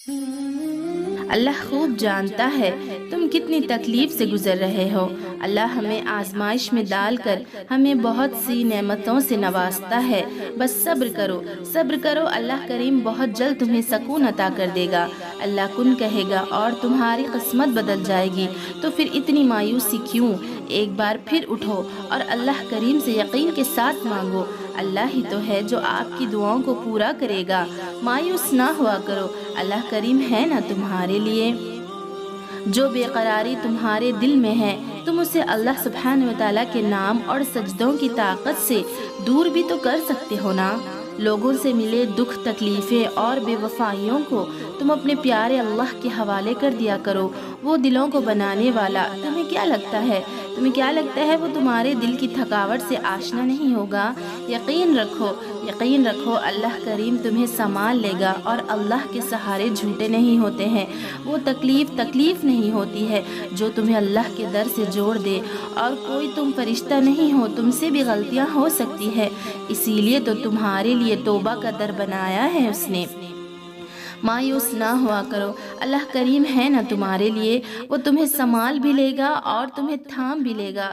اللہ خوب جانتا ہے تم کتنی تکلیف سے گزر رہے ہو۔ اللہ ہمیں آزمائش میں ڈال کر ہمیں بہت سی نعمتوں سے نوازتا ہے۔ بس صبر کرو، صبر کرو، اللہ کریم بہت جلد تمہیں سکون عطا کر دے گا۔ اللہ کن کہے گا اور تمہاری قسمت بدل جائے گی۔ تو پھر اتنی مایوسی کیوں؟ ایک بار پھر اٹھو اور اللہ کریم سے یقین کے ساتھ مانگو۔ اللہ ہی تو ہے جو آپ کی دعاؤں کو پورا کرے گا۔ مایوس نہ ہوا کرو، اللہ کریم ہے نا تمہارے لیے۔ جو بے قراری تمہارے دل میں ہے تم اسے اللہ سبحانہ وتعالیٰ کے نام اور سجدوں کی طاقت سے دور بھی تو کر سکتے ہو نا۔ لوگوں سے ملے دکھ تکلیفیں اور بے وفائیوں کو تم اپنے پیارے اللہ کے حوالے کر دیا کرو۔ وہ دلوں کو بنانے والا، تمہیں کیا لگتا ہے وہ تمہارے دل کی تھکاوٹ سے آشنا نہیں ہوگا؟ یقین رکھو اللہ کریم تمہیں سنبھال لے گا، اور اللہ کے سہارے جھوٹے نہیں ہوتے ہیں۔ وہ تکلیف نہیں ہوتی ہے جو تمہیں اللہ کے در سے جوڑ دے، اور کوئی تم فرشتہ نہیں ہو، تم سے بھی غلطیاں ہو سکتی ہے، اسی لیے تو تمہارے لیے توبہ کا در بنایا ہے اس نے۔ مایوس نہ ہوا کرو، اللہ کریم ہے نا تمہارے لیے، وہ تمہیں سنبھال بھی لے گا اور تمہیں تھام بھی لے گا۔